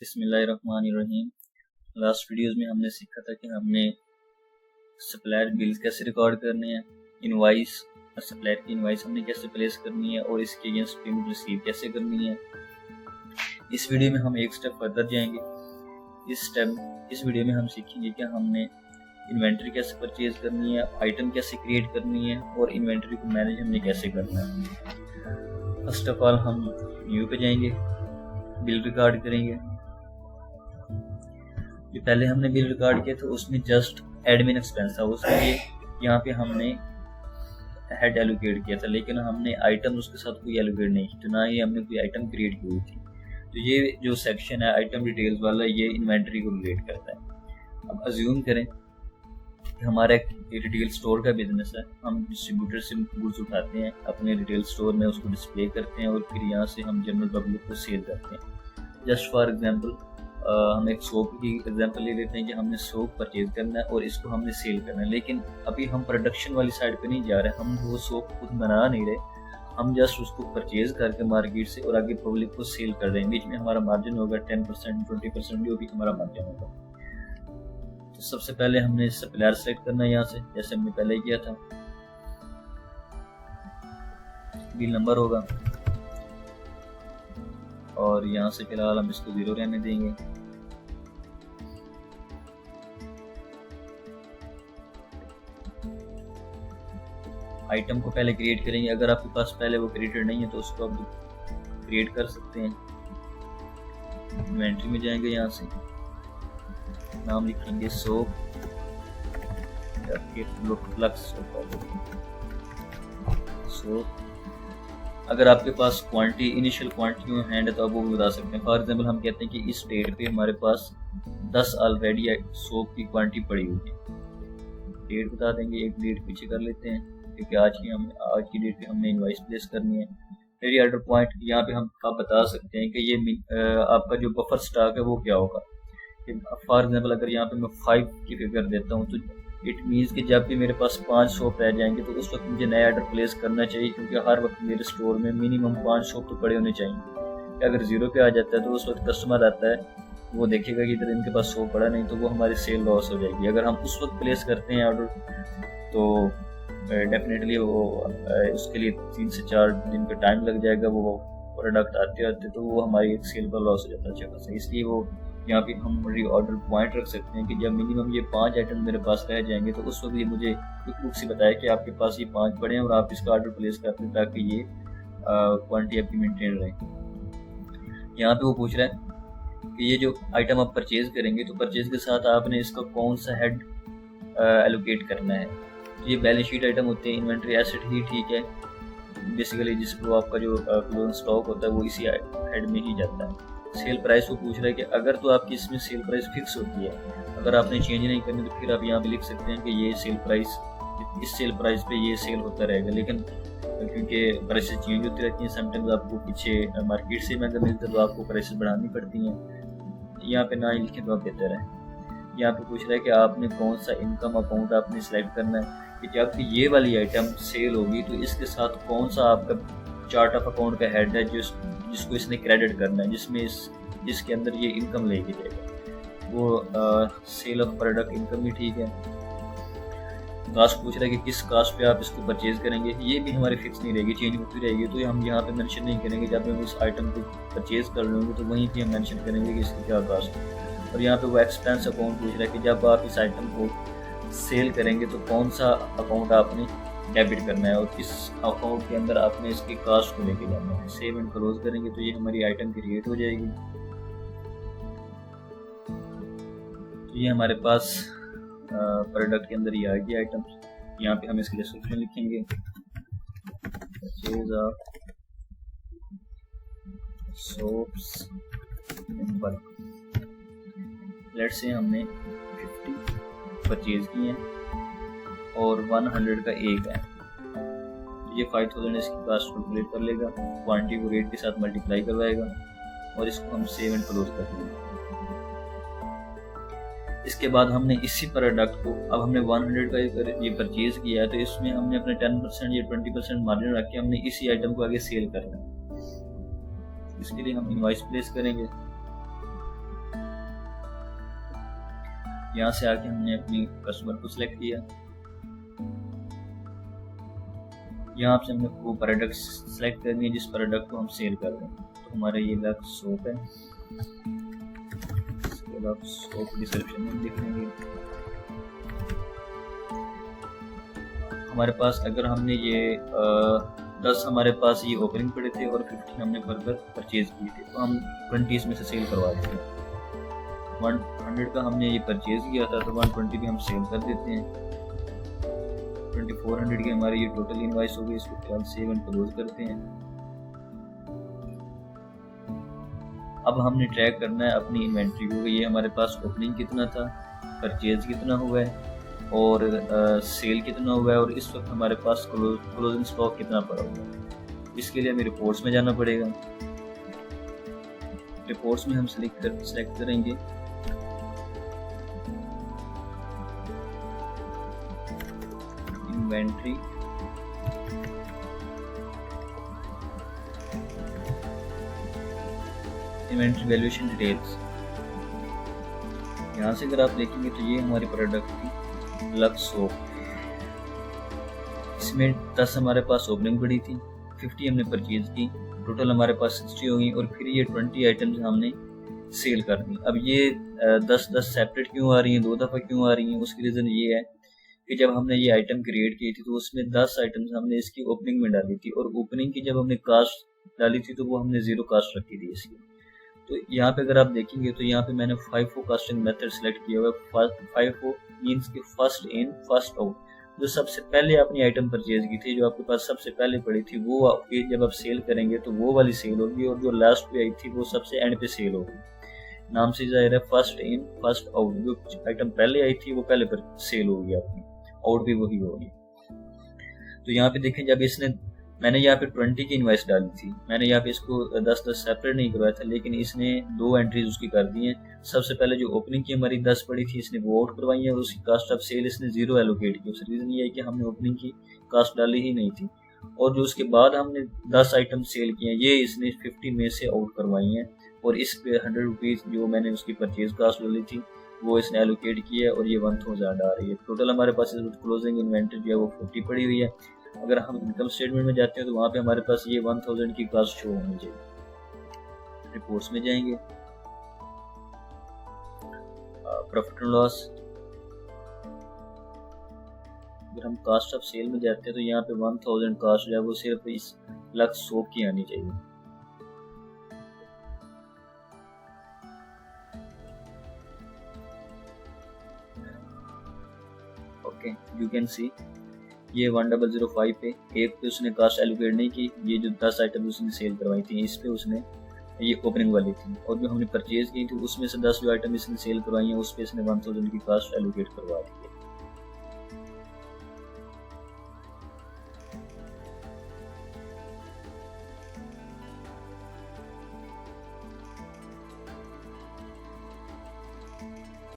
बिस्मिल्लाहिर्रहमानिर्रहीम। Last videos में हमने सीखा था कि हमने सप्लायर बिल्स कैसे रिकॉर्ड करने हैं, इनवाइस सप्लायर की इनवाइस हमने कैसे प्लेस करनी है और इसके अगेंस्ट पेमेंट रिसीव कैसे करनी है। इस वीडियो में हम एक स्टेप फर्दर जाएंगे। इस वीडियो में हम सीखेंगे कि हमने इन्वेंट्री कैसे परचेज करनी है, आइटम कैसे क्रिएट करनी है और इन्वेंट्री को मैनेज हमने कैसे करना है। फर्स्ट ऑफ ऑल हम न्यू पे जाएंगे, बिल रिकॉर्ड करेंगे। जो पहले हमने बिल रिकॉर्ड किया था उसमें जस्ट एडमिन एक्सपेंस था, उसके लिए यहाँ पे हमने हेड एलोकेट किया था, लेकिन हमने आइटम उसके साथ कोई एलोकेट नहीं की, तो ना ही हमने कोई आइटम क्रिएट की हुई थी। तो ये जो सेक्शन है आइटम डिटेल्स वाला, ये इन्वेंट्री को रिलेट करता है। अब अज्यूम करें कि हमारा एक रिटेल स्टोर का बिजनेस है, हम डिस्ट्रीब्यूटर से गुड्स उठाते हैं, अपने रिटेल स्टोर में उसको डिस्प्ले करते हैं और फिर यहाँ से हम जनरल पब्लिक को सेल करते हैं। जस्ट फॉर एग्जांपल हम एक सोप की एग्जांपल ले लेते हैं कि हमने सोप परचेज करना है और इसको हमने सेल करना है, लेकिन अभी हम प्रोडक्शन वाली साइड पे नहीं जा रहे, हम वो सोप खुद बना नहीं रहे, हम जस्ट उसको परचेज करके मार्केट से और आगे पब्लिक को सेल कर देंगे। बीच में हमारा मार्जिन होगा 10%, 20%, जो भी हमारा मार्जिन होगा। तो सबसे पहले हमने सप्लायर सेलेक्ट करना है यहाँ से, जैसे हमने पहले किया था। बिल नंबर होगा और यहाँ से फिलहाल हम इसको 0 रहने देंगे। आइटम को पहले क्रिएट करेंगे, अगर आपके पास पहले वो क्रिएटेड नहीं है तो उसको आप क्रिएट कर सकते हैं। इन्वेंट्री में जाएंगे, यहाँ से नाम लिखेंगे सोप सोप। अगर आपके पास क्वांटिटी इनिशियल क्वांटिटी में हैंड है तो आप वो भी बता सकते हैं। फॉर एग्जांपल हम कहते हैं कि इस डेट पे हमारे पास 10 ऑलरेडी सोप की क्वांटिटी पड़ी हुई है, डेट बता देंगे, एक डेट पीछे कर लेते हैं क्योंकि आज की डेट पे हमने इनवॉइस प्लेस करनी है। फिर ये ऑर्डर पॉइंट यहाँ पे हम आप बता सकते हैं कि ये आपका जो बफर स्टॉक है वो क्या होगा। फॉर एग्जांपल अगर यहाँ पे मैं 5 की फिगर देता हूँ तो इट मीन्स कि जब भी मेरे पास 5 शॉप रह जाएंगे तो उस वक्त मुझे नया ऑर्डर प्लेस करना चाहिए, क्योंकि हर वक्त मेरे स्टोर में मिनिमम 5 शॉप तो पड़े होने चाहिए। अगर 0 पे आ जाता है तो उस वक्त कस्टमर आता है, वो देखेगा कि इधर इनके पास शॉप पड़ा नहीं, तो वो हमारी सेल लॉस हो जाएगी। अगर हम उस वक्त प्लेस करते हैं ऑर्डर तो डेफिनेटली वो उसके लिए 3 से 4 दिन का टाइम लग जाएगा, वो प्रोडक्ट आते आते, तो वो हमारी एक सेल पर लॉस हो जाता है अच्छा खासा। इसलिए वो यहाँ पे हम ऑर्डर पॉइंट रख सकते हैं कि जब मिनिमम ये 5 आइटम मेरे पास रह जाएंगे तो उस वक्त ये मुझे क्विक से बताया कि आपके पास ये 5 पड़े हैं और आप इसका ऑर्डर प्लेस करते हैं ताकि ये क्वांटिटी आपकी मेंटेन रहे। यहाँ पे वो पूछ रहा है कि ये जो आइटम आप परचेज करेंगे तो परचेज के साथ आपने इसका कौन सा हेड एलोकेट करना है। ये बैलेंस शीट आइटम होते हैं, इन्वेंट्री एसेट ही ठीक है बेसिकली, जिसको आपका जो क्लोजिंग स्टॉक होता है वो इसी हेड में ही जाता है। सेल प्राइस को पूछ रहा है कि अगर तो आपकी इसमें सेल प्राइस फिक्स होती है, अगर आपने चेंज नहीं करनी तो फिर आप यहाँ पे लिख सकते हैं कि ये सेल प्राइस, इस सेल प्राइस पे ये सेल होता रहेगा। लेकिन क्योंकि प्राइसेस चेंज होती रहती हैं, समटाइम्स आपको पीछे मार्केट से महंगा मिलता है तो आपको प्राइसेस बढ़ानी पड़ती हैं। यहाँ पे ना ही लिखे तो आप बेहतर है। यहाँ पे पूछ रहा है कि आपने कौन सा इनकम अकाउंट आपने सिलेक्ट करना है कि जब ये वाली आइटम सेल होगी तो इसके साथ कौन सा आपका चार्ट ऑफ अकाउंट का हेड है जिसको इसने क्रेडिट करना है, जिसके अंदर ये इनकम लेके जाएगा। वो सेल ऑफ प्रोडक्ट इनकम भी ठीक है। कास्ट पूछ रहा है कि किस कास्ट पे आप इसको परचेज करेंगे, ये भी हमारी फिक्स नहीं रहेगी, चेंज होती रहेगी, तो हम यहाँ पे मेंशन नहीं करेंगे। जब हम इस आइटम को परचेज कर लेंगे तो वहीं पे हम मेंशन करेंगे कि इसकी क्या कास्ट है। और यहाँ पे वो एक्सपेंस अकाउंट पूछ रहा है कि जब आप इस आइटम को सेल करेंगे तो कौन सा अकाउंट आपने डेबिट करना है और किस अकाउंट के अंदर आपने इसकी कास्ट को लेके जाना है। सेव एंड क्लोज करेंगे तो ये हमारी आइटम क्रिएट हो जाएगी। तो ये हमारे पास प्रोडक्ट के अंदर ये आ गई आइटम। यहाँ पे हम इसकी डिस्क्रिप्शन लिखेंगे, purchase of soaps in bulk. Let's say हमने 50 परचेज किए हैं और 100 का एक है, ये 5000 इसकी कास्ट कैलकुलेट कर लेगा, क्वांटिटी को रेट के साथ मल्टीप्लाई करवाएगा और इसको हम सेव एंड क्लोज कर देंगे। इसके बाद हमने इसी प्रोडक्ट को, अब हमने 100 का ये परचेज किया है तो इसमें हमने अपने 10% या 20% मार्जिन रख के हमने इसी आइटम को आगे सेल करना है। इसके लिए हम इनवॉइस प्लेस करेंगे। यहाँ से आके हमने अपने कस्टमर को सिलेक्ट किया। यहाँ से हमने वो प्रोडक्ट सेलेक्ट करनी है जिस प्रोडक्ट को हम सेल कर रहे हैं। तो हमारा ये लक्स सोप है, इसके बाद सोप डिस्क्रिप्शन में लिख लेंगे। हमारे पास अगर हमने ये 10 हमारे पास ये ओपनिंग पड़े थे और 50 हमने फर्दर परचेज किए थे, तो हम 20 इसमें से सेल करवा देते हैं। 100 का हमने ये परचेज किया था तो 120 भी हम सेल कर देते हैं। 2400 की हमारी ये टोटल इनवॉइस हो गई। इसको फिलहाल सेव एंड क्लोज करते हैं। अब हमने ट्रैक करना है अपनी इन्वेंट्री को, ये हमारे पास ओपनिंग कितना था, परचेज कितना हुआ है और सेल कितना हुआ है और इस वक्त हमारे पास क्लोजिंग स्टॉक कितना पड़ा हुआ है। इसके लिए हमें रिपोर्ट्स में जाना पड़ेगा। रिपोर्ट्स में हम सेलेक्ट करेंगे इन्वेंट्री, इन्वेंट्री वैल्यूएशन डिटेल्स। यहाँ से अगर आप देखेंगे तो ये हमारी प्रोडक्ट थी लक्स सोप। इसमें 10 हमारे पास ओपनिंग पड़ी थी, 50 हमने परचेज की, टोटल हमारे पास 60 होगी और फिर ये 20 आइटम्स हमने सेल कर दी। अब ये 10 सेपरेट क्यों आ रही हैं, 2 दफ़ा क्यों आ रही हैं? उसकी रीज़न ये है कि जब हमने ये आइटम क्रिएट की थी तो उसमें 10 आइटम्स हमने इसकी ओपनिंग में डाली थी और ओपनिंग की जब हमने कास्ट डाली थी तो वो हमने 0 कास्ट रखी थी इसकी। तो यहाँ पे अगर आप देखेंगे तो यहाँ पे मैंने FIFO कास्टिंग मेथड सेलेक्ट किया हुआ है। FIFO मीन्स कि फर्स्ट इन फर्स्ट आउट। जो सबसे पहले आपने आइटम परचेज की थी, जो आपके पास सबसे पहले पड़ी थी, वो आपकी जब आप सेल करेंगे तो वो वाली सेल होगी और जो लास्ट पे आई थी वो सबसे एंड पे सेल होगी। नाम से जाहिर है फर्स्ट इन फर्स्ट आउट। जो आइटम पहले आई थी वो पहले पर सेल होगी आपकी, आउट भी वही होगी। तो यहाँ पे देखें जब इसने मैंने यहाँ पे 20 की इनवॉइस डाली थी, मैंने यहाँ पे इसको 10 सेपरेट नहीं करवाया था, लेकिन इसने 2 एंट्रीज उसकी कर दी हैं। सबसे पहले जो ओपनिंग की हमारी 10 पड़ी थी इसने वो आउट करवाई है और उसकी कास्ट ऑफ सेल इसने 0 एलोकेट की। उसका रीज़न ये है कि हमने ओपनिंग की कास्ट डाली ही नहीं थी। और जो उसके बाद हमने 10 आइटम सेल किए हैं ये इसने 50 में से आउट करवाई हैं और इस पे 100 रुपीज़ जो मैंने उसकी परचेज कास्ट डाली थी वो इसने एलोकेट की है और ये 1000 आ रही है। टोटल हमारे पास क्लोजिंग इन्वेंट्री जो है वो 40 पड़ी हुई है। अगर हम इनकम स्टेटमेंट में जाते हैं तो वहाँ पे हमारे पास ये 1000 की कास्ट शो होनी चाहिए। रिपोर्ट्स में जाएंगे, प्रॉफिट एंड लॉस। अगर हम कास्ट ऑफ सेल में जाते हैं तो यहाँ पे 1000 कास्ट जो है वो सिर्फ इस लक्स सोप की आनी चाहिए। ओके, यू कैन सी ये 1005 पे एक पे उसने कास्ट एलोकेट नहीं की। ये जो 10 आइटम उसने सेल करवाई थी इस पे उसने ये ओपनिंग वाली थी और जो हमने परचेज की थी उसमें से 10 जो आइटम इसने सेल करवाई हैं उस पे इसने 1000 की कास्ट एलोकेट करवा दी है।